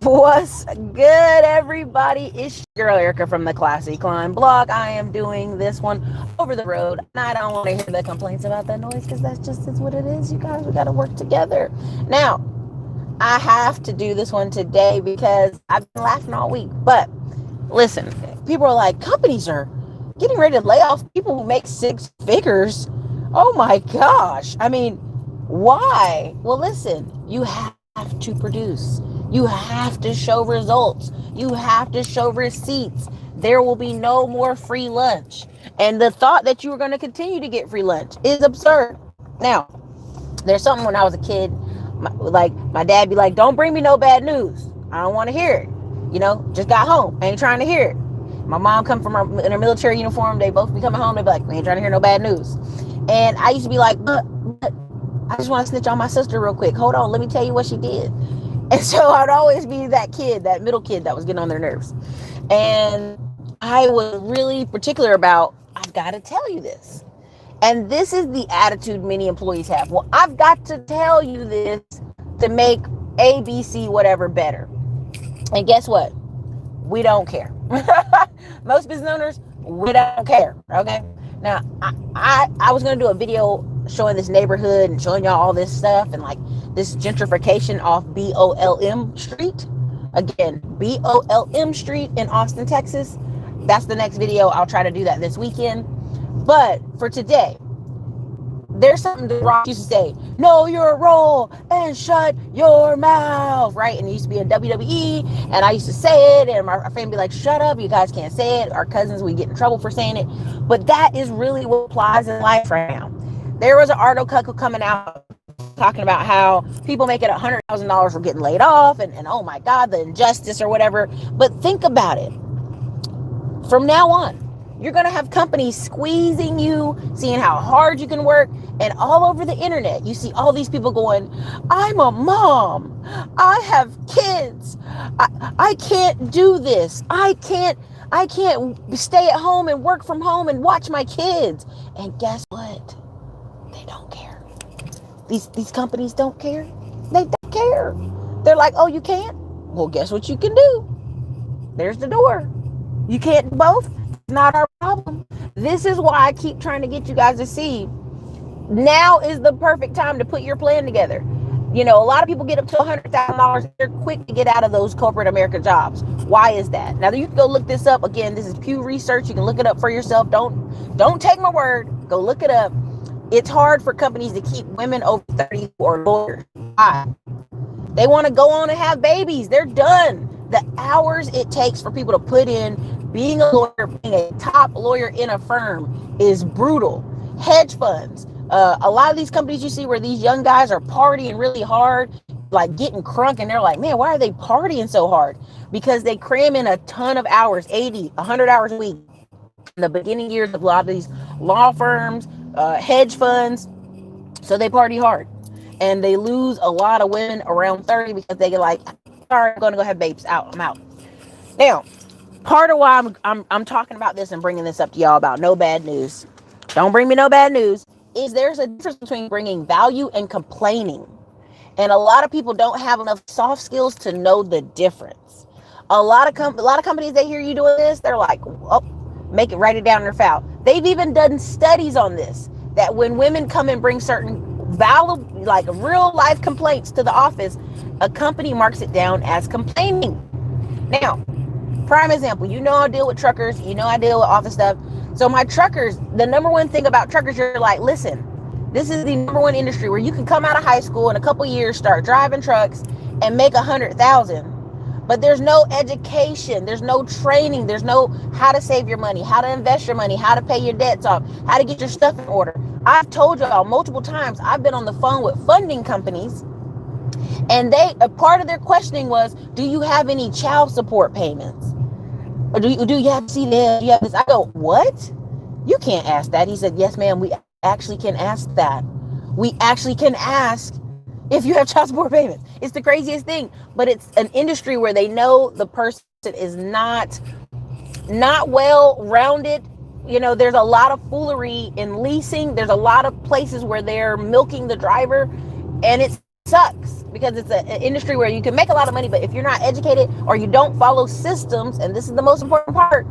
What's good, everybody? It's your girl Erica from the Classy Climb blog. I am doing this one over the road, and I don't want to hear the complaints about that noise because that's just is what it is. You guys, we got to work together. Now, I have to do this one today because I've been laughing all week. But listen, people are like, companies are getting ready to lay off people who make six figures. Oh my gosh! I mean, why? Well, listen, you have to produce. You have to show results. You have to show receipts. There will be no more free lunch. And the thought that you are going to continue to get free lunch is absurd. Now, there's something when I was a kid, my dad be like, don't bring me no bad news. I don't want to hear it. Just got home. I ain't trying to hear it. My mom come in her military uniform. They both be coming home. They be like, we ain't trying to hear no bad news. And I used to be like, but I just want to snitch on my sister real quick. Hold on, let me tell you what she did. And so I'd always be that kid, that middle kid that was getting on their nerves. And I was really particular about, I've got to tell you this. And this is the attitude many employees have. Well, I've got to tell you this to make A, B, C, whatever better. And guess what? We don't care. Most business owners, we don't care. Okay. Now, I was going to do a video showing this neighborhood and showing y'all all this stuff and like this gentrification off BOLM Street. Again, BOLM Street in Austin, Texas. That's the next video. I'll try to do that this weekend. But for today, there's something that Rock used to say, know your role and shut your mouth, right? And it used to be in WWE, and I used to say it, and my friend be like, shut up, you guys can't say it. Our cousins, we get in trouble for saying it. But that is really what applies in life right now. There was an article coming out talking about how people making $100,000 were getting laid off, and oh my God, the injustice or whatever. But think about it. From now on, you're going to have companies squeezing you, seeing how hard you can work. And all over the internet, you see all these people going, I'm a mom. I have kids. I can't do this. I can't stay at home and work from home and watch my kids. And guess what? They don't care. These companies don't care. They don't care. They're like, oh, you can't? Well, guess what you can do? There's the door. You can't do both. Not our problem. This is why I keep trying to get you guys to see now is the perfect time to put your plan together. A lot of people get up to $100,000. They're quick to get out of those corporate America jobs. Why is that? Now you can go look this up. Again, this is Pew Research. You can look it up for yourself. Don't take my word. Go look it up. It's hard for companies to keep women over 30 or lawyers. Why? They want to go on and have babies. They're done. The hours it takes for people to put in being a lawyer, being a top lawyer in a firm is brutal. Hedge funds. A lot of these companies you see where these young guys are partying really hard, like getting crunk, and they're like, man, why are they partying so hard? Because they cram in a ton of hours, 80, 100 hours a week. In the beginning years of a lot of these law firms, hedge funds, so they party hard. And they lose a lot of women around 30 because they get like, sorry, I'm going to go have babes out. I'm out. Now, part of why I'm talking about this and bringing this up to y'all about no bad news. Don't bring me no bad news. Is there's a difference between bringing value and complaining. And a lot of people don't have enough soft skills to know the difference. A lot of companies, they hear you doing this, they're like, oh, write it down in their file. They've even done studies on this, that when women come and bring certain valid, like real life complaints to the office, a company marks it down as complaining. Now, prime example, I deal with truckers, I deal with office stuff. So my truckers, the number one thing about truckers, you're like, listen, this is the number one industry where you can come out of high school in a couple years, start driving trucks and make $100,000. But there's no education, there's no training, there's no how to save your money, how to invest your money, how to pay your debts off, how to get your stuff in order. I've told y'all multiple times, I've been on the phone with funding companies, and a part of their questioning was, do you have any child support payments? Or do you have to see this? Do you have this? I go, what? You can't ask that. He said, yes, ma'am, we actually can ask that. We actually can ask if you have child support payments. It's the craziest thing. But it's an industry where they know the person is not well-rounded. There's a lot of foolery in leasing. There's a lot of places where they're milking the driver. And it's sucks because it's an industry where you can make a lot of money, but if you're not educated or you don't follow systems, and this is the most important part,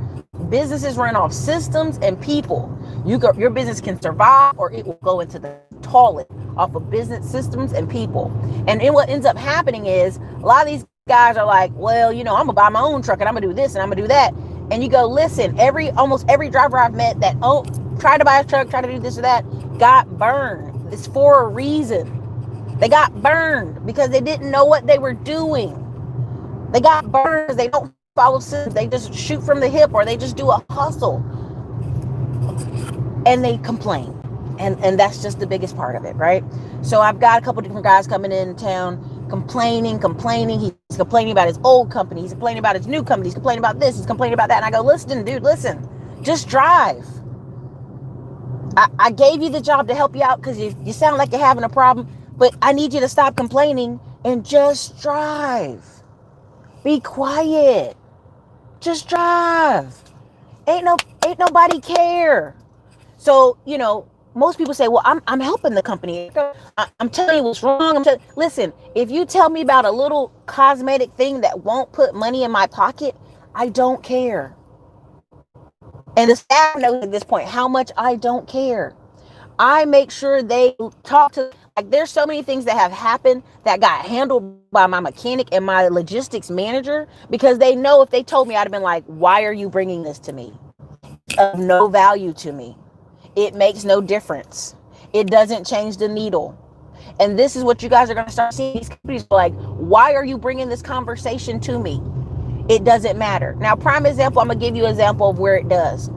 businesses run off systems and people. Your business can survive or it will go into the toilet off of business systems and people. And then what ends up happening is a lot of these guys are like, well, I'm gonna buy my own truck and I'm gonna do this and I'm gonna do that. And you go, listen, almost every driver I've met that tried to buy a truck, tried to do this or that, got burned. It's for a reason. They got burned because they didn't know what they were doing. They got burned because they don't follow systems. They just shoot from the hip or they just do a hustle. And they complain. And that's just the biggest part of it, right? So I've got a couple different guys coming in town complaining. He's complaining about his old company. He's complaining about his new company. He's complaining about this. He's complaining about that. And I go, listen, dude, listen. Just drive. I gave you the job to help you out because you sound like you're having a problem. But I need you to stop complaining and just drive. Be quiet. Just drive. Ain't nobody care. So, most people say, well, I'm helping the company. I'm telling you what's wrong. Listen, if you tell me about a little cosmetic thing that won't put money in my pocket, I don't care. And the staff knows at this point how much I don't care. I make sure they talk to, there's so many things that have happened that got handled by my mechanic and my logistics manager because they know if they told me, I'd have been like, why are you bringing this to me? It's of no value to me. It makes no difference. It doesn't change the needle. And this is what you guys are going to start seeing. These companies are like, why are you bringing this conversation to me? It doesn't matter. Now, prime example, I'm going to give you an example of where it does.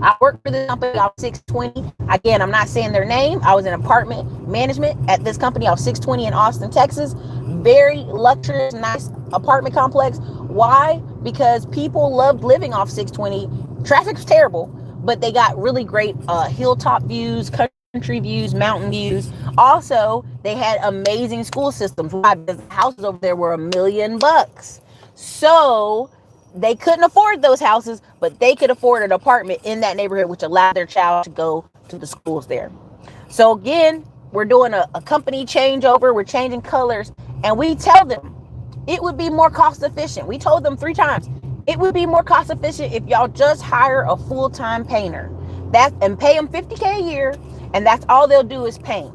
I worked for the company. I was 620. Again, I'm not saying their name. I was in apartment management at this company. I was 620 in Austin, Texas. Very luxurious, nice apartment complex. Why? Because people loved living off 620. Traffic was terrible, but they got really great hilltop views, country views, mountain views. Also, they had amazing school systems. Why? Because the houses over there were $1 million. So they couldn't afford those houses, but they could afford an apartment in that neighborhood, which allowed their child to go to the schools there. So again, we're doing a company changeover. We're changing colors, and we tell them it would be more cost efficient. We told them 3 times. It would be more cost efficient if y'all just hire a full-time painter and pay them $50K a year, and that's all they'll do is paint.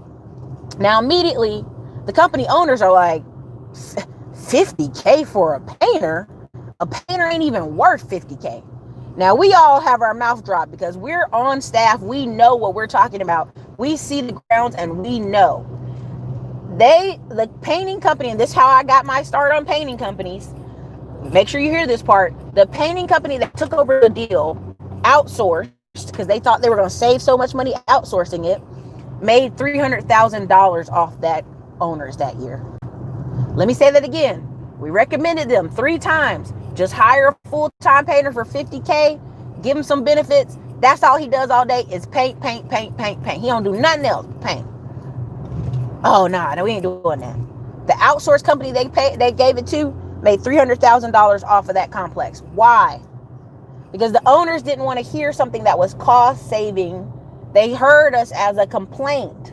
Now, immediately, the company owners are like, $50K for a painter? A painter ain't even worth $50K. Now, we all have our mouth dropped because we're on staff. We know what we're talking about. We see the grounds and we know. The painting company, and this is how I got my start on painting companies. Make sure you hear this part. The painting company that took over the deal, outsourced, because they thought they were going to save so much money outsourcing it, made $300,000 off that owners that year. Let me say that again. We recommended them 3 times. Just hire a full-time painter for $50K. Give him some benefits. That's all he does all day is paint. He don't do nothing else. Paint. Oh, no, we ain't doing that. The outsourced company they gave it to made $300,000 off of that complex. Why? Because the owners didn't want to hear something that was cost saving. They heard us as a complaint.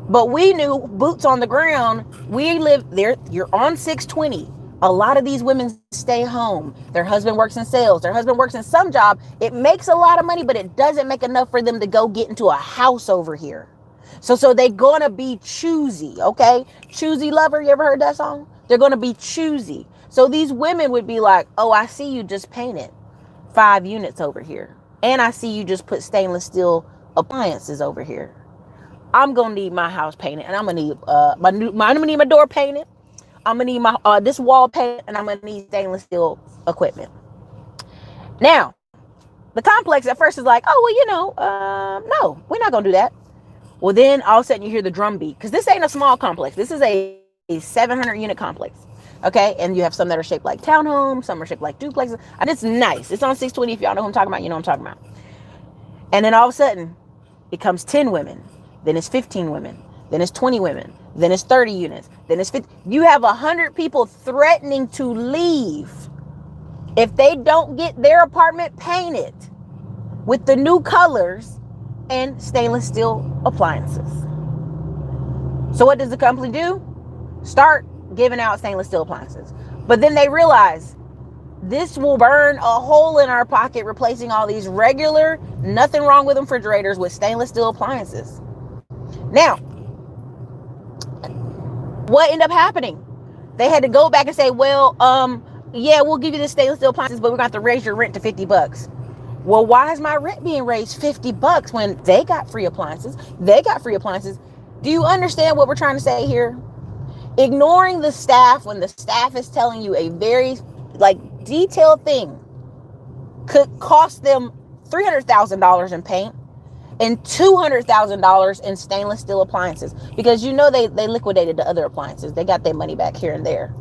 But we knew, boots on the ground, we live there. You're on 620. A lot of these women stay home. Their husband works in sales. Their husband works in some job. It makes a lot of money, but it doesn't make enough for them to go get into a house over here. So they're going to be choosy, okay? Choosy lover, you ever heard that song? They're going to be choosy. So these women would be like, oh, I see you just painted 5 units over here. And I see you just put stainless steel appliances over here. I'm going to need my house painted, and I'm going to need I'm going to need my door painted. I'm going to need my this wall painted, and I'm going to need stainless steel equipment. Now, the complex at first is like, oh, well, no, we're not going to do that. Well, then all of a sudden you hear the drum beat, because this ain't a small complex. This is a 700 unit complex. Okay. And you have some that are shaped like townhomes. Some are shaped like duplexes. And it's nice. It's on 620. If y'all know who I'm talking about, you know what I'm talking about. And then all of a sudden it comes 10 women. Then it's 15 women. Then it's 20 women. Then it's 30 units. Then it's 50. You have 100 people threatening to leave if they don't get their apartment painted with the new colors and stainless steel appliances. So what does the company do? Start giving out stainless steel appliances. But then they realize this will burn a hole in our pocket, replacing all these regular, nothing wrong with them refrigerators with stainless steel appliances. Now, what ended up happening? They had to go back and say, well, yeah, we'll give you the stainless steel appliances, but we're going to have to raise your rent to $50. Well, why is my rent being raised $50 when they got free appliances? They got free appliances. Do you understand what we're trying to say here? Ignoring the staff when the staff is telling you a very detailed thing could cost them $300,000 in paint and $200,000 in stainless steel appliances, because they liquidated the other appliances. They got their money back here and there.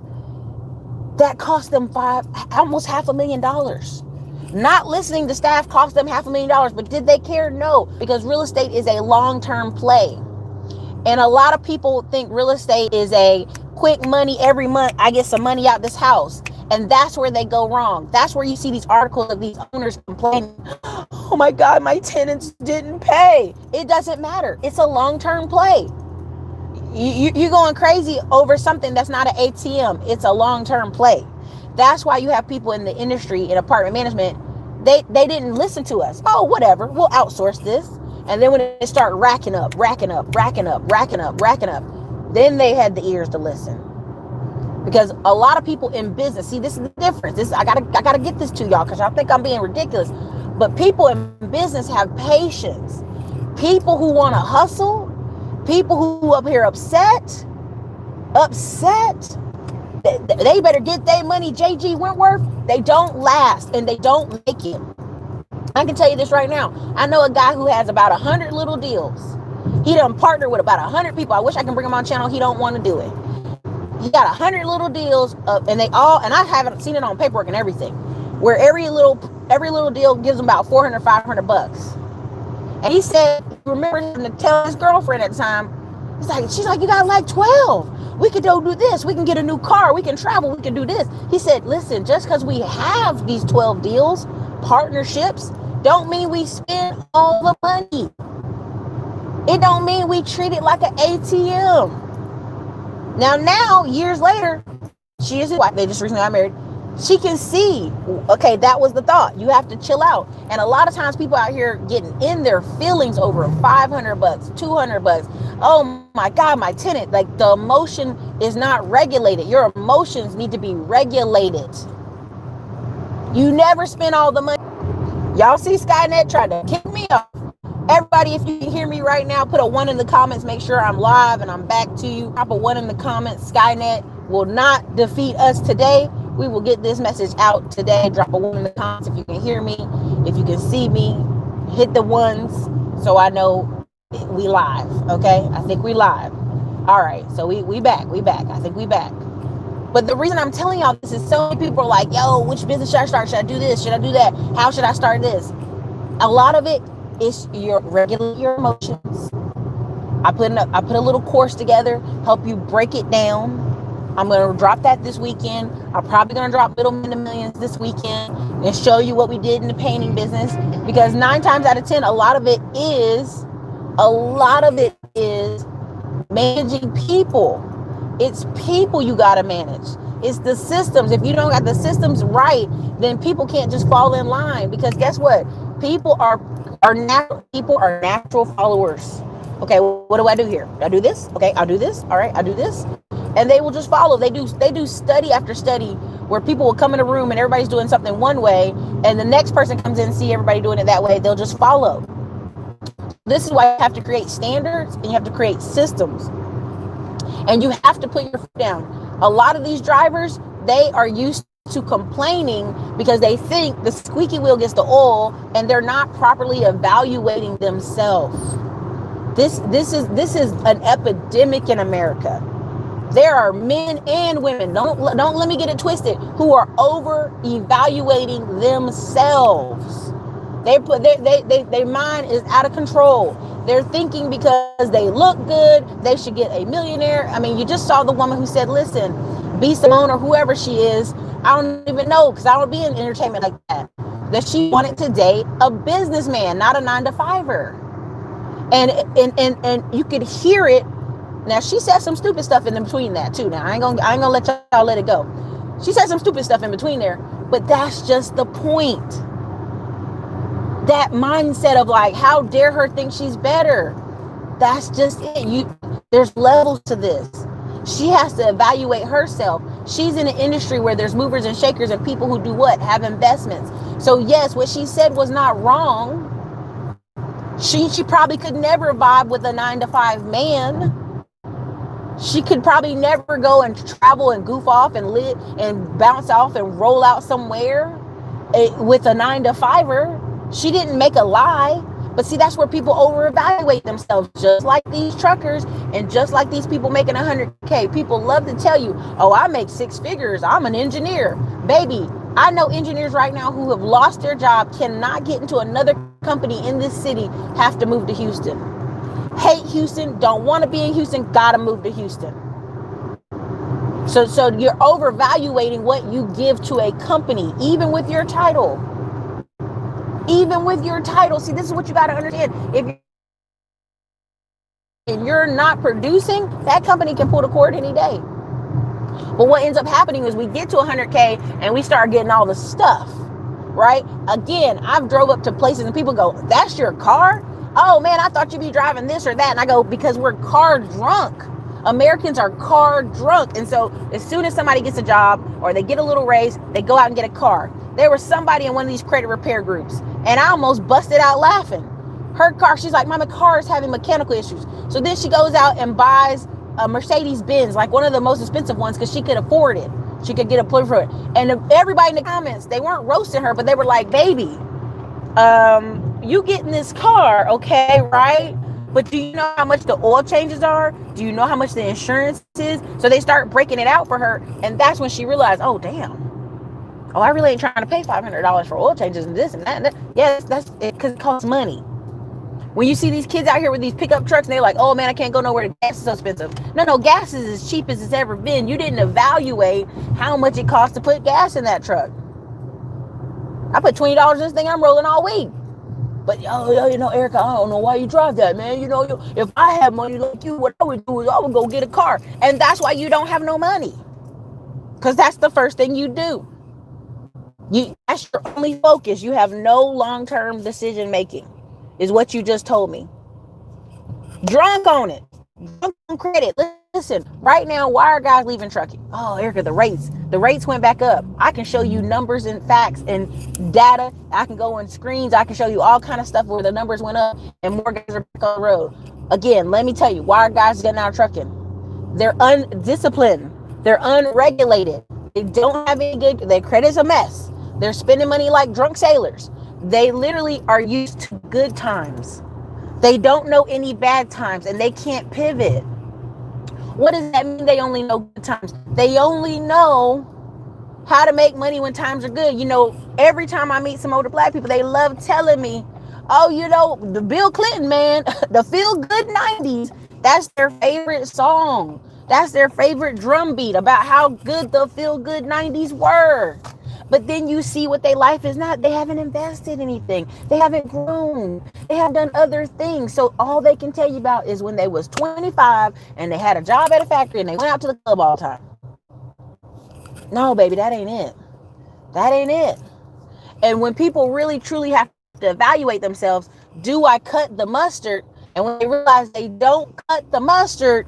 That cost them almost $500,000. Not listening to staff cost them $500,000, but did they care? No, because real estate is a long-term play. And a lot of people think real estate is a quick money. Every month I get some money out this house. And that's where they go wrong. That's where you see these articles of these owners complaining, oh my God, my tenants didn't pay. It doesn't matter. It's a long-term play. You're going crazy over something that's not an ATM. It's a long-term play. That's why you have people in the industry, in apartment management, they didn't listen to us. Oh, whatever, we'll outsource this. And then when it start racking up, then they had the ears to listen. Because a lot of people in business, see, this is the difference. I gotta get this to y'all, because y'all think I'm being ridiculous. But people in business have patience. People who want to hustle, people who up here upset, they better get their money. JG Wentworth, they don't last and they don't make it. I can tell you this right now. I know a guy who has about 100 little deals. He done partnered with about 100 people. I wish I can bring him on channel. He don't want to do it. He got 100 little deals, and I haven't seen it on paperwork and everything, where every little deal gives him about $400, $500. And he said, remember him to tell his girlfriend at the time, she's like, you got like 12. We could go do this. We can get a new car. We can travel. We can do this. He said, listen, just because we have these 12 deals, partnerships, don't mean we spend all the money. It don't mean we treat it like an ATM. Now, years later, she is his wife. They just recently got married. She can see, okay, that was the thought. You have to chill out. And a lot of times people out here getting in their feelings over $500, $200. Oh my God, my tenant. Like, the emotion is not regulated. Your emotions need to be regulated. You never spend all the money. Y'all see Skynet tried to kick me off. Everybody, if you can hear me right now, put a 1 in the comments. Make sure I'm live and I'm back to you. Drop a 1 in the comments. Skynet will not defeat us today. We will get this message out today. Drop a 1 in the comments if you can hear me. If you can see me, hit the ones so I know we live. Okay? I think we live. All right. So we back. I think we back. But the reason I'm telling y'all this is so many people are like, yo, which business should I start? Should I do this? Should I do that? How should I start this? A lot of it is regulate your emotions. I put a little course together, help you break it down. I'm going to drop that this weekend. I'm probably going to drop Middlemen to Millions this weekend and show you what we did in the painting business, because 9 times out of 10, a lot of it is managing people. It's people you got to manage. It's the systems. If you don't got the systems right, then people can't just fall in line, because guess what? People are natural followers. Okay, what do I do here? I do this. Okay, I'll do this. All right, I'll do this. And they will just follow. They do study after study where people will come in a room and everybody's doing something one way, and the next person comes in and see everybody doing it that way. They'll just follow. This is why you have to create standards and you have to create systems. And you have to put your foot down. A lot of these drivers, they are used to complaining because they think the squeaky wheel gets the oil, and they're not properly evaluating themselves. This is an epidemic in America. There are men and women, don't let me get it twisted, who are over evaluating themselves. Their mind is out of control. They're thinking because they look good, they should get a millionaire. I mean, you just saw the woman who said, listen, B. Simone or whoever she is, I don't even know, because I don't be in entertainment like that she wanted to date a businessman, not a 9-to-5er. And you could hear it Now she said some stupid stuff in between that too. Now I ain't gonna let y'all let it go. She said some stupid stuff in between there, but that's just the point. That mindset of like, how dare her think she's better? That's just it. There's levels to this. She has to evaluate herself. She's in an industry where there's movers and shakers and people who do what? Have investments. So yes, what she said was not wrong. She probably could never vibe with a 9-to-5 man. She could probably never go and travel and goof off and live and bounce off and roll out somewhere with a 9-to-5er. She didn't make a lie. But see, that's where people over-evaluate themselves, just like these truckers and just like these people making 100K. People love to tell you, oh, I make 6 figures. I'm an engineer. Baby, I know engineers right now who have lost their job, cannot get into another company in this city, have to move to Houston. Hate Houston, don't want to be in Houston, gotta move to Houston. So you're overvaluating what you give to a company, even with your title. Even with your title. See, this is what you got to understand. If you're not producing, that company can pull the cord any day. But what ends up happening is we get to 100K and we start getting all the stuff, right? Again, I've drove up to places and people go, that's your car? Oh man, I thought you'd be driving this or that. And I go, because we're car drunk. Americans are car drunk. And so as soon as somebody gets a job or they get a little raise, they go out and get a car. There was somebody in one of these credit repair groups and I almost busted out laughing. Her car, she's like, my car is having mechanical issues. So then she goes out and buys a Mercedes Benz, like one of the most expensive ones, because she could afford it. She could get a plug for it. And everybody in the comments, they weren't roasting her, but they were like, baby, you getting this car, okay, right? But do you know how much the oil changes are? Do you know how much the insurance is? So they start breaking it out for her. And that's when she realized, oh, damn. Oh, I really ain't trying to pay $500 for oil changes and this and that. And that. Yeah, that's it, because it costs money. When you see these kids out here with these pickup trucks and they're like, oh man, I can't go nowhere, the gas is so expensive. No, gas is as cheap as it's ever been. You didn't evaluate how much it costs to put gas in that truck. I put $20 in this thing, I'm rolling all week. But Erica, I don't know why you drive that, man. If I had money like you, what I would do is I would go get a car. And that's why you don't have no money. Because that's the first thing you do. That's your only focus. You have no long-term decision making, is what you just told me. Drunk on it. Drunk on credit. Listen, right now, why are guys leaving trucking? Oh, Erica, the rates went back up. I can show you numbers and facts and data. I can go on screens. I can show you all kind of stuff where the numbers went up and more guys are back on the road. Again, let me tell you, why are guys getting out of trucking? They're undisciplined. They're unregulated. They don't have any good, their credit's a mess. They're spending money like drunk sailors. They literally are used to good times. They don't know any bad times and they can't pivot. What does that mean? They only know good times. They only know how to make money when times are good. Every time I meet some older black people, they love telling me, oh, the Bill Clinton, man, the feel good 90s, that's their favorite song. That's their favorite drum beat about how good the feel good 90s were. But then you see what their life is not. They haven't invested anything. They haven't grown. They have done other things. So all they can tell you about is when they was 25 and they had a job at a factory and they went out to the club all the time. No, baby, that ain't it. That ain't it. And when people really, truly have to evaluate themselves, do I cut the mustard? And when they realize they don't cut the mustard,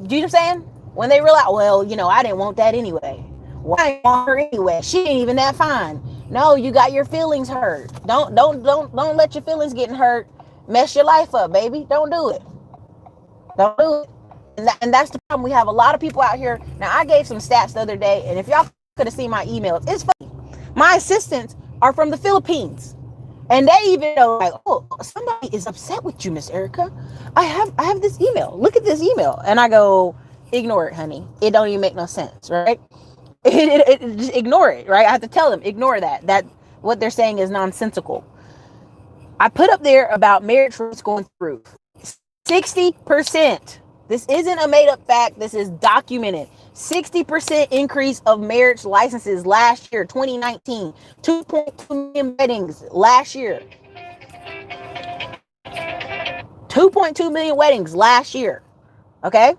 do you know what I'm saying? When they realize, well, I didn't want that anyway. Well, I didn't want her anyway. She ain't even that fine. No, you got your feelings hurt. Don't let your feelings getting hurt mess your life up, baby. Don't do it. Don't do it. And that's the problem. We have a lot of people out here. Now, I gave some stats the other day, and if y'all could have seen my emails, it's funny. My assistants are from the Philippines. And they even know, like, oh, somebody is upset with you, Miss Erica. I have this email. Look at this email. And I go, ignore it, honey. It don't even make no sense, right? Just ignore it, right? I have to tell them, ignore that. That what they're saying is nonsensical. I put up there about marriage rates going through 60%. This isn't a made up fact. This is documented. 60% increase of marriage licenses last year, 2019. 2.2 million weddings last year. 2.2 million weddings last year. Okay?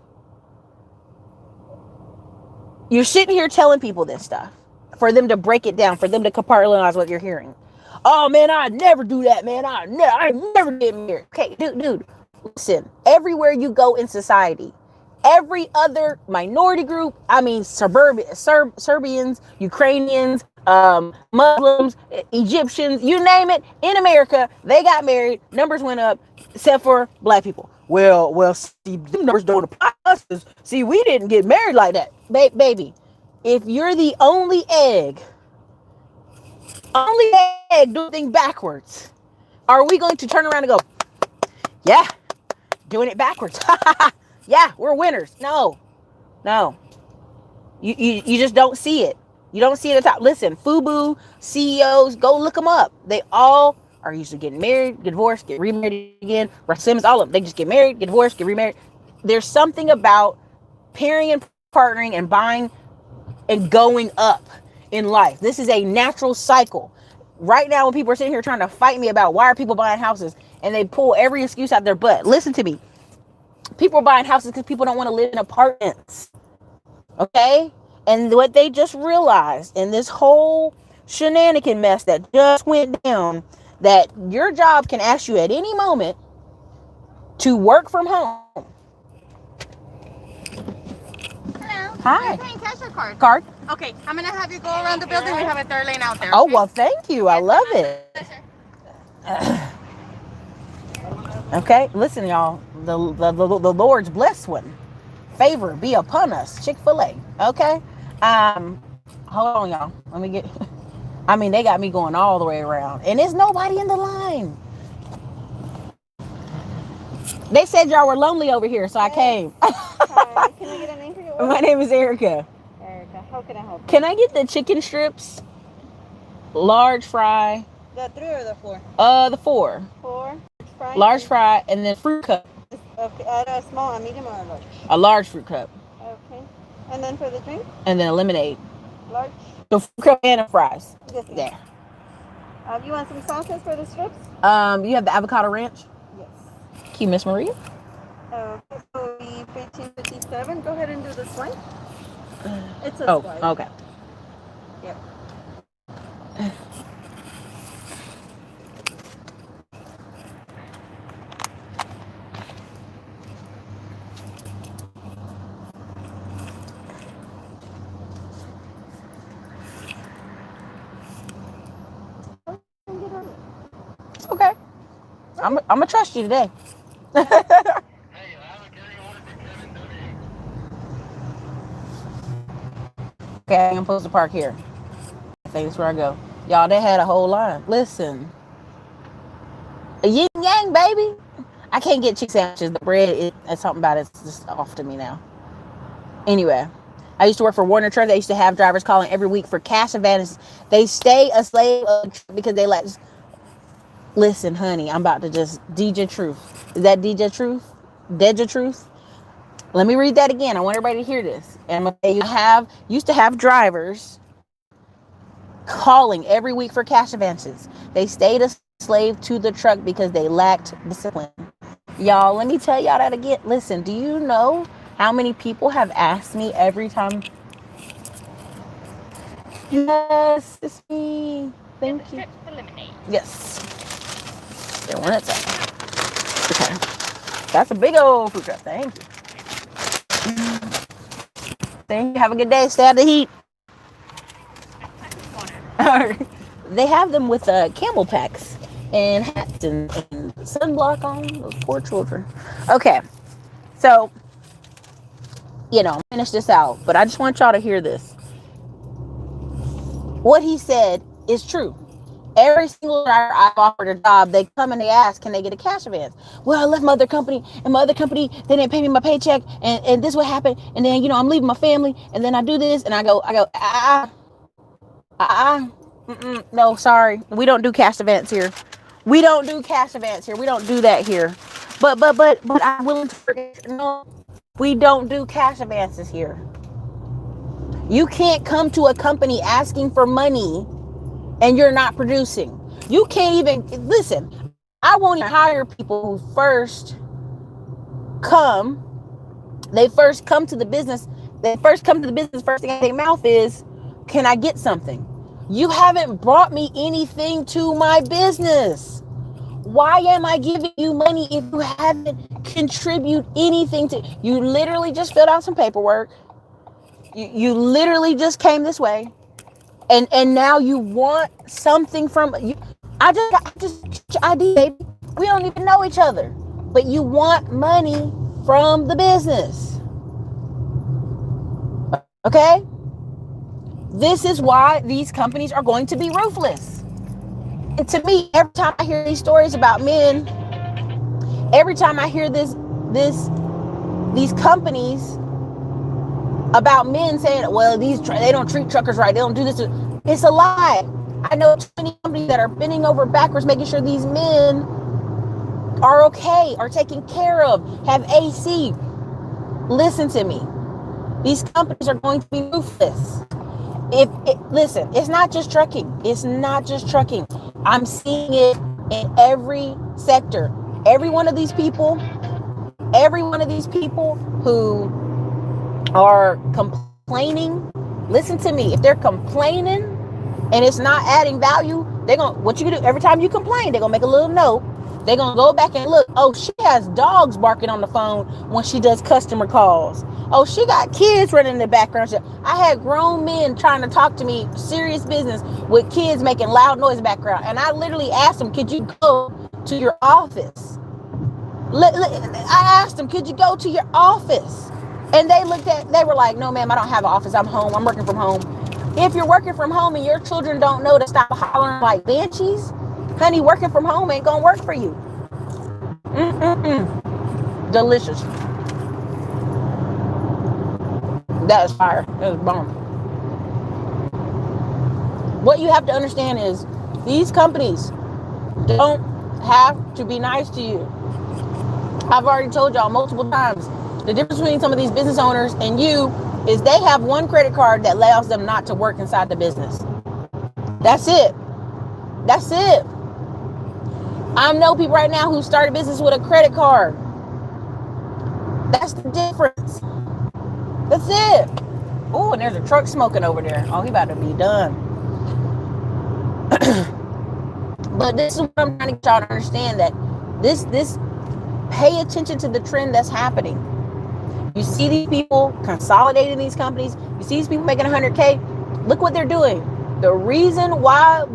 You're sitting here telling people this stuff for them to break it down, for them to compartmentalize what you're hearing. Oh man, I never do that, man. I never get married. Okay, dude, listen. Everywhere you go in society, every other minority group, I mean, Serbians, Ukrainians, Muslims, Egyptians, you name it, in America, they got married. Numbers went up, except for black people. Well, see, the numbers don't apply to us. See, we didn't get married like that, baby. If you're the only egg doing things backwards, are we going to turn around and go, yeah, doing it backwards? Yeah, we're winners. No. You just don't see it. You don't see it at the top. Listen, FUBU, CEOs, go look them up. They all are usually getting married, get divorced, get remarried again. Russ Simmons, all of them. They just get married, get divorced, get remarried. There's something about pairing and partnering and buying and going up in life. This is a natural cycle. Right now, when people are sitting here trying to fight me about why are people buying houses, and they pull every excuse out their butt. Listen to me. People are buying houses because people don't want to live in apartments. Okay? And what they just realized in this whole shenanigan mess that just went down, that your job can ask you at any moment to work from home. Hello. Hi. Are you paying cash or card? Card. Okay, I'm gonna have you go around the building. We have a third lane out there. Oh, Okay? well, thank you. I love it. Okay, listen, y'all. The Lord's blessed one. Favor be upon us. Chick-fil-A. Okay. Hold on, y'all. Let me get. I mean, they got me going all the way around, and there's nobody in the line. They said y'all were lonely over here, so I came. Hi. Can I get a name for your order? My name is Erica. Erica, how can I help you? Can I get the chicken strips? Large fry. The 3 or the 4? The 4. 4. Fry. Large fry, and then fruit cup. Okay, a small, a medium, or a large? A large fruit cup. Okay. And then for the drink? And then a lemonade. Large? The fruit cup and the fries. Yes, ma'am. There. You want some sauces for the strips? You have the avocado ranch? Yes. Key, Miss Maria? Okay, so we 1557. Go ahead and do the swipe. It's a swipe. Okay. Yep. Okay. I'm gonna trust you today. Okay, I'm supposed to park here. I think that's where I go. Y'all, they had a whole line. Listen. A yin yang, baby. I can't get chicken sandwiches. The bread, it's something about it's just off to me now. Anyway, I used to work for Warner Truck. They used to have drivers calling every week for cash advances. They stay a slave because they like. Listen, honey, I'm about to just DJ Truth. Is that DJ Truth? Deja Truth? Let me read that again. I want everybody to hear this. And used to have drivers calling every week for cash advances. They stayed a slave to the truck because they lacked discipline. Y'all, let me tell y'all that again. Listen, do you know how many people have asked me every time? Yes, it's me. Thank you. Yes. There when it's at. Okay. That's a big old fruit cup. Thank you. Thank you. Have a good day. Stay out of the heat. They have them with camel packs and hats and sunblock on. Those poor children. Okay. So, finish this out. But I just want y'all to hear this. What he said is true. Every single driver I've offered a job, they come and they ask, can they get a cash advance? Well, I left my other company, and my other company, they didn't pay me my paycheck, and this what happened, and then, I'm leaving my family, and then I do this, and I go, no, sorry. We don't do cash advance here. We don't do that here. But I'm willing to forget. No, we don't do cash advances here. You can't come to a company asking for money and you're not producing. You can't even, listen, I won't even hire people who first come They first come to the business. First thing out of their mouth is, can I get something? You haven't brought me anything to my business. Why am I giving you money if you haven't contribute anything to? You literally just filled out some paperwork. You literally just came this way, and now you want something from you. I just ID, baby. We don't even know each other, but you want money from the business. Okay? This is why these companies are going to be ruthless. And to me, every time I hear these stories about men, every time I hear these companies about men saying, well, they don't treat truckers right, they don't do this, it's a lie. I know too many companies that are bending over backwards making sure these men are okay, are taken care of, have AC. Listen to me. These companies are going to be ruthless. Listen, it's not just trucking. It's not just trucking. I'm seeing it in every sector. Every one of these people who are complaining, listen to me. If they're complaining and it's not adding value, what you can do every time you complain, they're gonna make a little note. They're gonna go back and look. Oh, she has dogs barking on the phone when she does customer calls. Oh, she got kids running in the background. I had grown men trying to talk to me, serious business, with kids making loud noise in the background. And I literally asked them, could you go to your office? I asked them, could you go to your office? And they were like, no, ma'am, I don't have an office. I'm home. I'm working from home. If you're working from home and your children don't know to stop hollering like banshees, honey, working from home ain't gonna work for you. Delicious. That is fire. That is bomb. What you have to understand is these companies don't have to be nice to you. I've already told y'all multiple times, the difference between some of these business owners and you is they have one credit card that allows them not to work inside the business. That's it. That's it. I know people right now who started business with a credit card. That's the difference. That's it. Oh, and there's a truck smoking over there. Oh, he about to be done. But this is what I'm trying to get y'all to understand, that this pay attention to the trend that's happening. You see these people consolidating these companies. You see these people making 100K. Look what they're doing. The reason why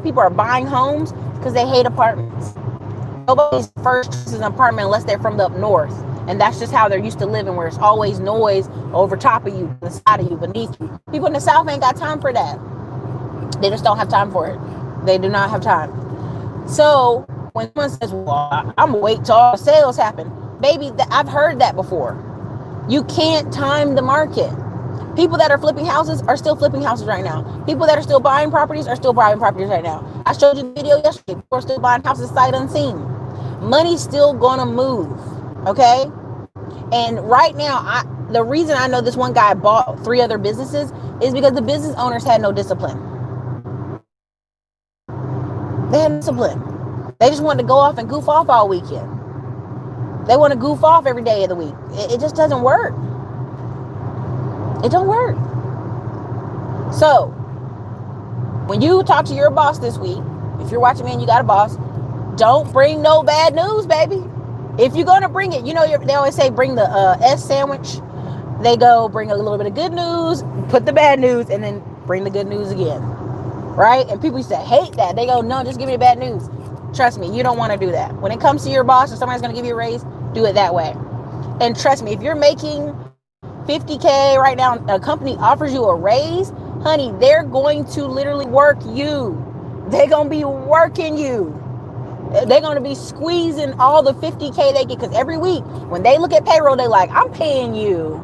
people are buying homes is because they hate apartments. Nobody's first choice is an apartment unless they're from the up north. And that's just how they're used to living, where it's always noise over top of you, the side of you, beneath you. People in the South ain't got time for that. They just don't have time for it. They do not have time. So when someone says, well, I'm going to wait till all sales happen. Baby, I've heard that before. You can't time the market. People that are flipping houses are still flipping houses right now. People that are still buying properties are still buying properties right now. I showed you the video yesterday. People are still buying houses sight unseen. Money's still going to move. Okay? And right now, the reason I know this one guy bought 3 other businesses is because the business owners had no discipline. They had no discipline. They just wanted to go off and goof off all weekend. They want to goof off every day of the week. It just doesn't work. It don't work. So, when you talk to your boss this week, if you're watching me and you got a boss, don't bring no bad news, baby. If you're going to bring it, they always say bring the S sandwich. They go bring a little bit of good news, put the bad news, and then bring the good news again. Right? And people used to hate that. They go, no, just give me the bad news. Trust me, you don't want to do that. When it comes to your boss or somebody's going to give you a raise, do it that way. And trust me, if you're making $50K right now, a company offers you a raise, honey, they're going to literally work you. They're going to be working you. They're going to be squeezing all the $50K they get, because every week when they look at payroll, they're like, I'm paying you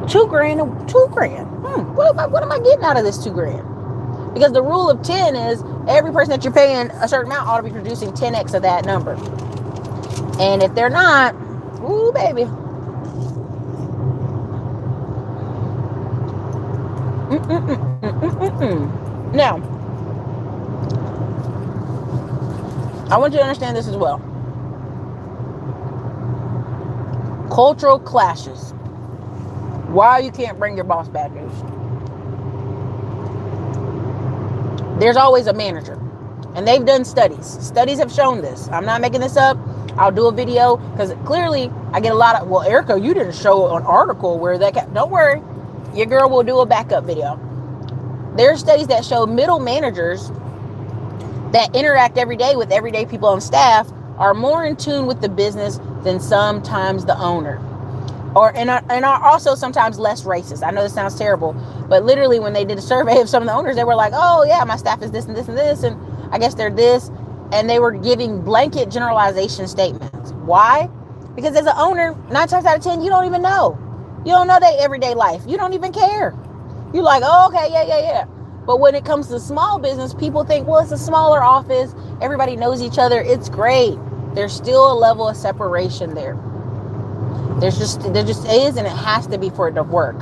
$2,000. What am I getting out of this $2,000? Because the rule of 10 is every person that you're paying a certain amount ought to be producing 10x of that number. And if they're not, ooh, baby. Now, I want you to understand this as well. Cultural clashes. Why you can't bring your boss bad news? There's always a manager. And they've done studies. Studies have shown this. I'm not making this up. I'll do a video because clearly I get a lot of, well, Erica, you didn't show an article where that, don't worry. Your girl will do a backup video. There are studies that show middle managers that interact every day with everyday people on staff are more in tune with the business than sometimes the owner. And are also sometimes less racist. I know this sounds terrible, but literally when they did a survey of some of the owners, they were like, oh yeah, my staff is this and this and this, and I guess they're this. And they were giving blanket generalization statements. Why? Because as an owner, 9 times out of 10, you don't even know. You don't know their everyday life. You don't even care. You're like, oh, okay, yeah. But when it comes to small business, people think, well, it's a smaller office. Everybody knows each other. It's great. There's still a level of separation there. There just is, and it has to be for it to work.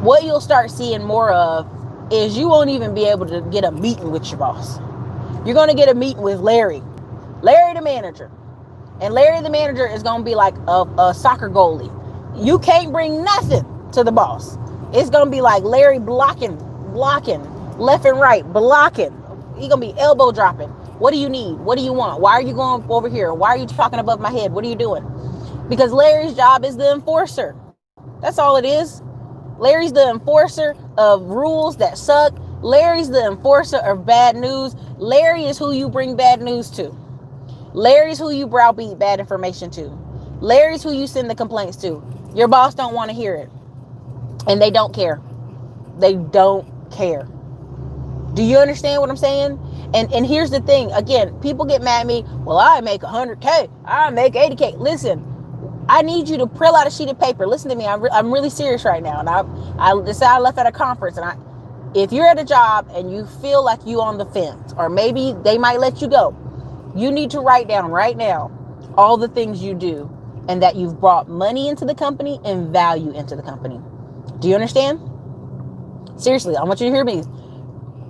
What you'll start seeing more of is you won't even be able to get a meeting with your boss. You're going to get a meeting with Larry the manager. And Larry the manager is going to be like a soccer goalie. You can't bring nothing to the boss. It's going to be like Larry blocking, left and right, blocking. He's going to be elbow dropping. What do you need? What do you want? Why are you going over here? Why are you talking above my head? What are you doing? Because Larry's job is the enforcer. That's all it is. Larry's the enforcer of rules that suck. Larry's the enforcer of bad news. Larry is who you bring bad news to. Larry's who you browbeat bad information to. Larry's who you send the complaints to. Your boss don't want to hear it. And they don't care. They don't care. Do you understand what I'm saying? And here's the thing. Again, people get mad at me. Well, I make 100K. I make 80K. Listen, I need you to pull out a sheet of paper. Listen to me. I'm really serious right now. And I decided I left at a conference. And if you're at a job and you feel like you on the fence, or maybe they might let you go, you need to write down right now all the things you do and that you've brought money into the company and value into the company. Do you understand? Seriously, I want you to hear me.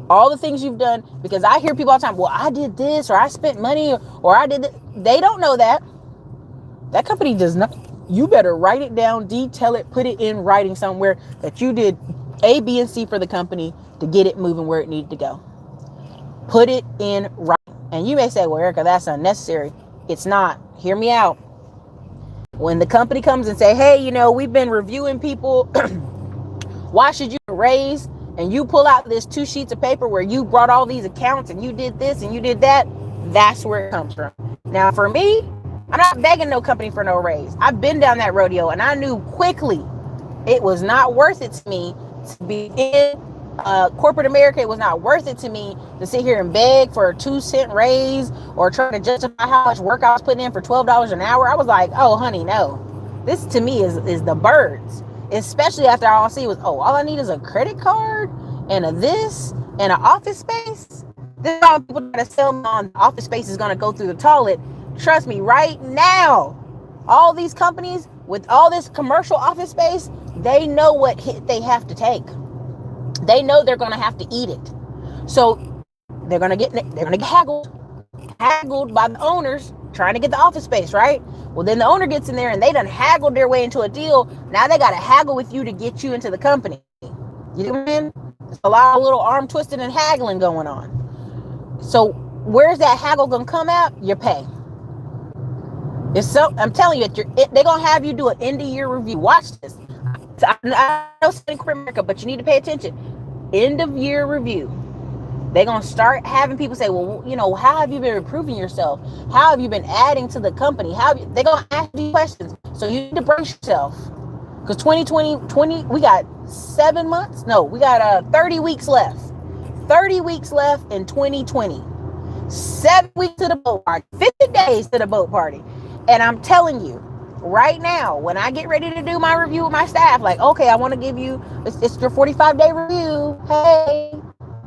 All the things you've done, because I hear people all the time, well, I did this, or I spent money, or I did this. They don't know that. That company does not. You better write it down, detail it, put it in writing somewhere that you did A, B, and C for the company to get it moving where it needed to go. Put it in writing. And you may say, well, Erica, that's unnecessary. It's not. Hear me out. When the company comes and say, hey, we've been reviewing people. Why should you raise? And you pull out this 2 sheets of paper where you brought all these accounts and you did this and you did that. That's where it comes from. Now, for me, I'm not begging no company for no raise. I've been down that rodeo and I knew quickly it was not worth it to me to be in corporate America. It was not worth it to me to sit here and beg for a 2-cent raise or try to justify how much work I was putting in for $12 an hour. I was like, oh, honey, no. This to me is the birds. Especially after all I see was, all I need is a credit card and a this and an office space. This is all people try to sell me on. Office space is going to go through the toilet. Trust me, right now, all these companies with all this commercial office space, they know what hit they have to take. They know they're going to have to eat it. So they're going to get haggled by the owners trying to get the office space, right? Well, then the owner gets in there and they done haggled their way into a deal. Now they got to haggle with you to get you into the company. You know what I mean? There's a lot of little arm twisting and haggling going on. So where's that haggle going to come out? Your pay. I'm telling you, they're going to have you do an end of year review. Watch this. I know it's in corporate America, but you need to pay attention. End of year review. They're going to start having people say, well, how have you been improving yourself? How have you been adding to the company? They're going to ask you questions. So you need to brace yourself. Because 2020, we got 7 months. No, we got 30 weeks left. 30 weeks left in 2020. 7 weeks to the boat party. 50 days to the boat party. And I'm telling you, right now, when I get ready to do my review with my staff, like, okay, I want to give you, it's your 45-day review. Hey,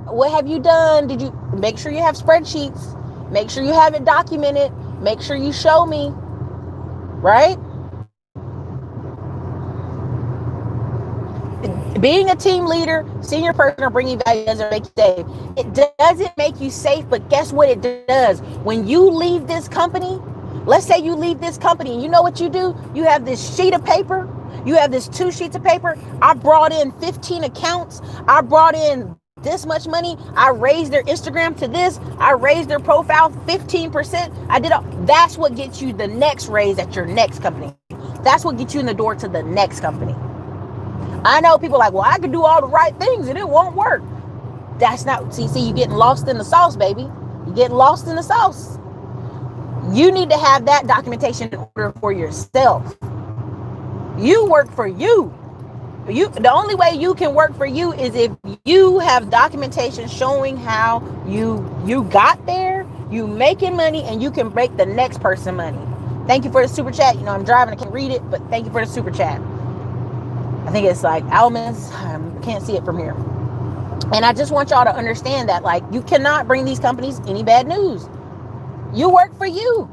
what have you done? Did you make sure you have spreadsheets? Make sure you have it documented. Make sure you show me, right? Being a team leader, senior person, or bringing value doesn't make you safe. It doesn't make you safe, but guess what it does? When you leave this company, Let's say you leave this company and you know what you do? You have this sheet of paper. You have this 2 sheets of paper. I brought in 15 accounts. I brought in this much money. I raised their Instagram to this. I raised their profile 15%. That's what gets you the next raise at your next company. That's what gets you in the door to the next company. I know people are like, well, I can do all the right things and it won't work. That's not, see, you're getting lost in the sauce, baby. You're getting lost in the sauce. You need to have that documentation in order for yourself. You work for you. The only way you can work for you is if you have documentation showing how you got there, you making money, and you can make the next person money. Thank you for the super chat. You know, I'm driving, I can't read it, but thank you for the super chat. I think it's like Almonds. I can't see it from here. And I just want y'all to understand that, like, you cannot bring these companies any bad news. You work for you.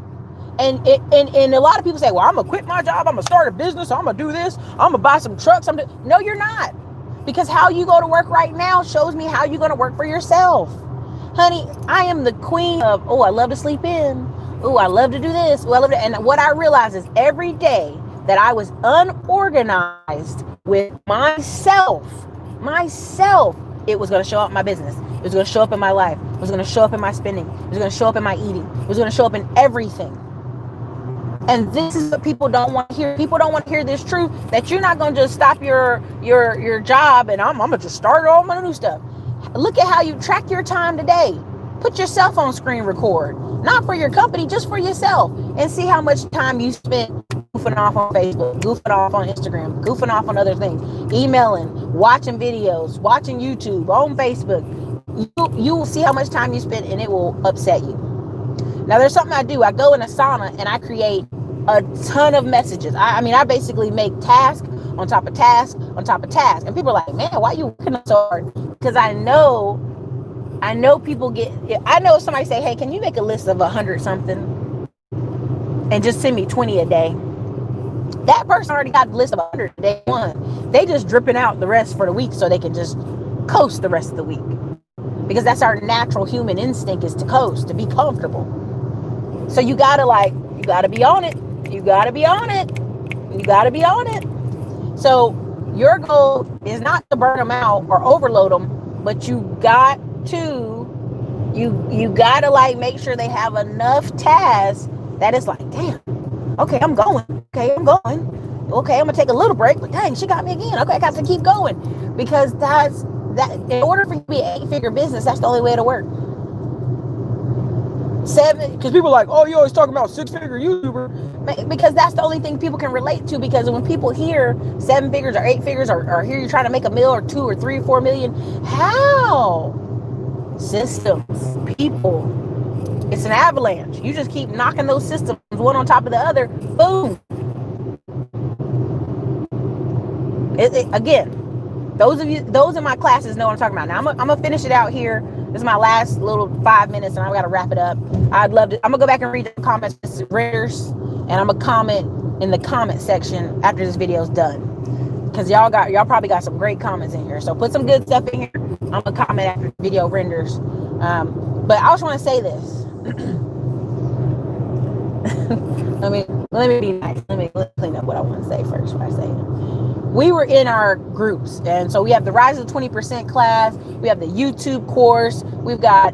And a lot of people say, well, I'm gonna quit my job, I'm gonna start a business, I'm gonna do this, I'm gonna buy some trucks. No, you're not. Because how you go to work right now shows me how you're gonna work for yourself. Honey, I am the queen of, I love to sleep in. I love to do this. And what I realize is every day that I was unorganized with myself, it was going to show up in my business. It was going to show up in my life. It was going to show up in my spending. It was going to show up in my eating. It was going to show up in everything. And this is what people don't want to hear. People don't want to hear this truth, that you're not going to just stop your job and I'm going to just start all my new stuff. Look at how you track your time today. Put your cell phone screen record. Not for your company, just for yourself. And see how much time you spent goofing off on Facebook, goofing off on Instagram, goofing off on other things, emailing, watching videos, watching YouTube, on Facebook. You will see how much time you spend and it will upset you. Now, there's something I do. I go in a sauna and I create a ton of messages. I basically make task on top of task on top of task. And people are like, man, why are you working so hard? Because I know people I know if somebody say, hey, can you make a list of 100 something and just send me 20 a day? That person already got the list of 100 day one. They just dripping out the rest for the week so they can just coast the rest of the week. Because that's our natural human instinct, is to coast, to be comfortable. So you gotta be on it. You gotta be on it. So your goal is not to burn them out or overload them, but you gotta make sure they have enough tasks that it's like, damn, okay, I'm going. Okay, I'm gonna take a little break, but dang, she got me again. Okay, I got to keep going. Because that in order for you to be an 8-figure business, that's the only way to work. 7, because people are like, oh, you always talking about 6-figure YouTuber, because that's the only thing people can relate to. Because when people hear 7 figures or 8 figures, or hear you trying to make $1 million or 2 or 3 or 4 million, how? Systems, people. It's an avalanche. You just keep knocking those systems one on top of the other. Boom. Again, those in my classes know what I'm talking about. Now I'm gonna finish it out here. This is my last little 5 minutes, and I've got to wrap it up. I'm gonna go back and read the comments, renders, and I'm gonna comment in the comment section after this video is done. Because y'all probably got some great comments in here. So put some good stuff in here. I'm gonna comment after the video renders. But I also want to say this. let me be nice. Let's clean up what I want to say first before I say it. We were in our groups, and so we have the Rise of the 20% class, we have the YouTube course, we've got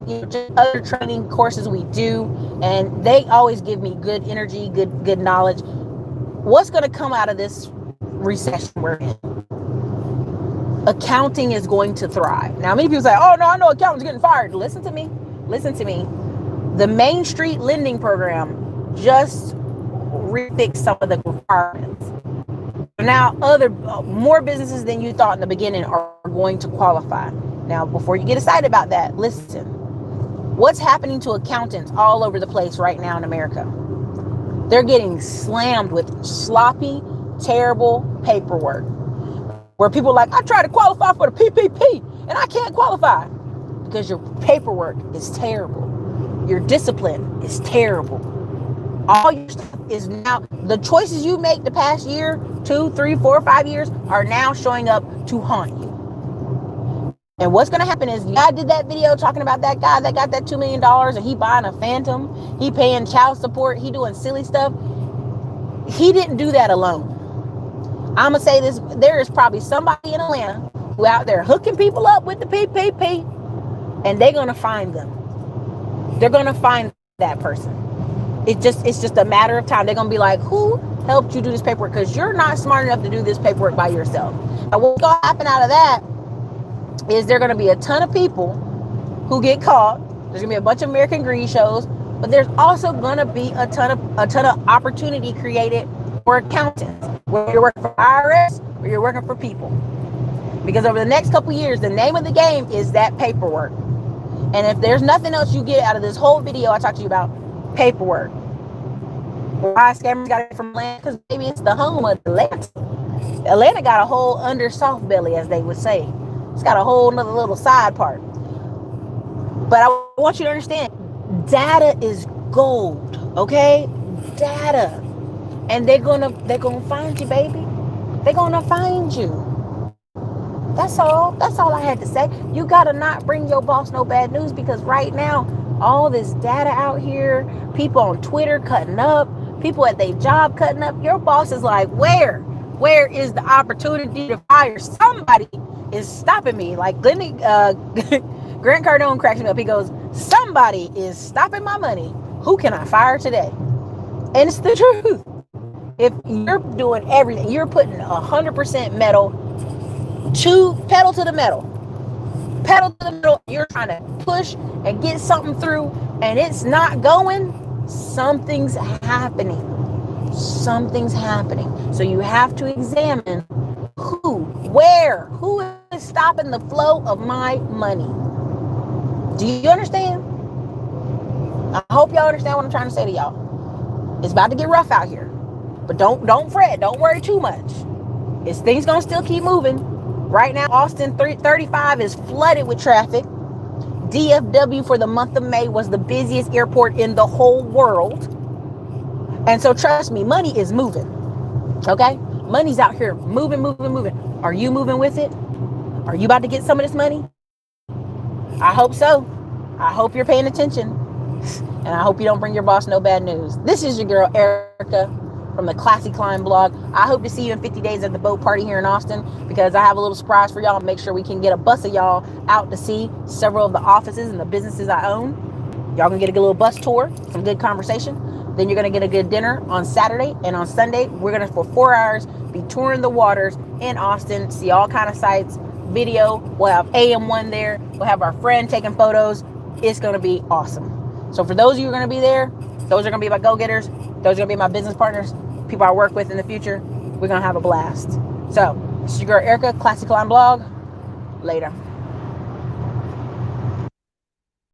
just other training courses we do, and they always give me good energy, good knowledge. What's going to come out of this recession we're in? Accounting is going to thrive. Now, many people say, oh no, I know accountants getting fired. Listen to me. The Main Street lending program just refixed some of the requirements. Now, more businesses than you thought in the beginning are going to qualify. Now, before you get excited about that, listen. What's happening to accountants all over the place right now in America? They're getting slammed with sloppy, terrible paperwork. Where people are like, I tried to qualify for the PPP and I can't qualify. Because your paperwork is terrible. Your discipline is terrible. All your stuff is now, the choices you make the past year, 2, 3, 4, 5 years are now showing up to haunt you. And what's going to happen is, I did that video talking about that guy that got that $2 million and he buying a Phantom. He paying child support. He doing silly stuff. He didn't do that alone. I'm going to say this. There is probably somebody in Atlanta who out there hooking people up with the PPP, and they're going to find them. They're going to find that person. It's just a matter of time. They're going to be like, who helped you do this paperwork? Because you're not smart enough to do this paperwork by yourself. Now, what's going to happen out of that is there going to be a ton of people who get caught. There's going to be a bunch of American Greed shows, but there's also going to be a ton of opportunity created for accountants, whether you're working for IRS or you're working for people. Because over the next couple years, the name of the game is that paperwork. And if there's nothing else you get out of this whole video I talked to you about, paperwork. Why scammers got it from Atlanta? Because maybe it's the home of Atlanta. Atlanta got a whole under soft belly, as they would say. It's got a whole nother little side part. But I want you to understand, data is gold, okay? Data. And they're gonna find you, baby. They're gonna find you. That's all I had to say. You gotta not bring your boss no bad news, because right now, all this data out here, people on Twitter cutting up, people at their job cutting up. Your boss is like, where is the opportunity to fire? Somebody is stopping me. Like Grant Cardone cracks me up. He goes, somebody is stopping my money. Who can I fire today? And it's the truth. If you're doing everything, you're putting 100% pedal to the metal, you're trying to push and get something through, and it's not going, something's happening. So you have to examine who is stopping the flow of my money. Do you understand? I hope y'all understand what I'm trying to say to y'all. It's about to get rough out here, but don't fret, don't worry too much. Things gonna still keep moving. Right now, Austin 35 is flooded with traffic. DFW for the month of May was the busiest airport in the whole world. And so trust me, money is moving. Okay? Money's out here moving. Are you moving with it? Are you about to get some of this money? I hope so. I hope you're paying attention. And I hope you don't bring your boss no bad news. This is your girl, Erica, from the Classy Climb blog. I hope to see you in 50 days at the boat party here in Austin, because I have a little surprise for y'all. Make sure we can get a bus of y'all out to see several of the offices and the businesses I own. Y'all can get a little bus tour, some good conversation. Then you're going to get a good dinner on Saturday, and on Sunday, we're going to, for 4 hours, be touring the waters in Austin, see all kind of sights, video. We'll have AM1 there. We'll have our friend taking photos. It's going to be awesome. So for those of you who are going to be there, those are going to be my go-getters. Those are going to be my business partners, people I work with in the future. We're going to have a blast. So, this is your girl, Erica, Classy Climb blog. Later.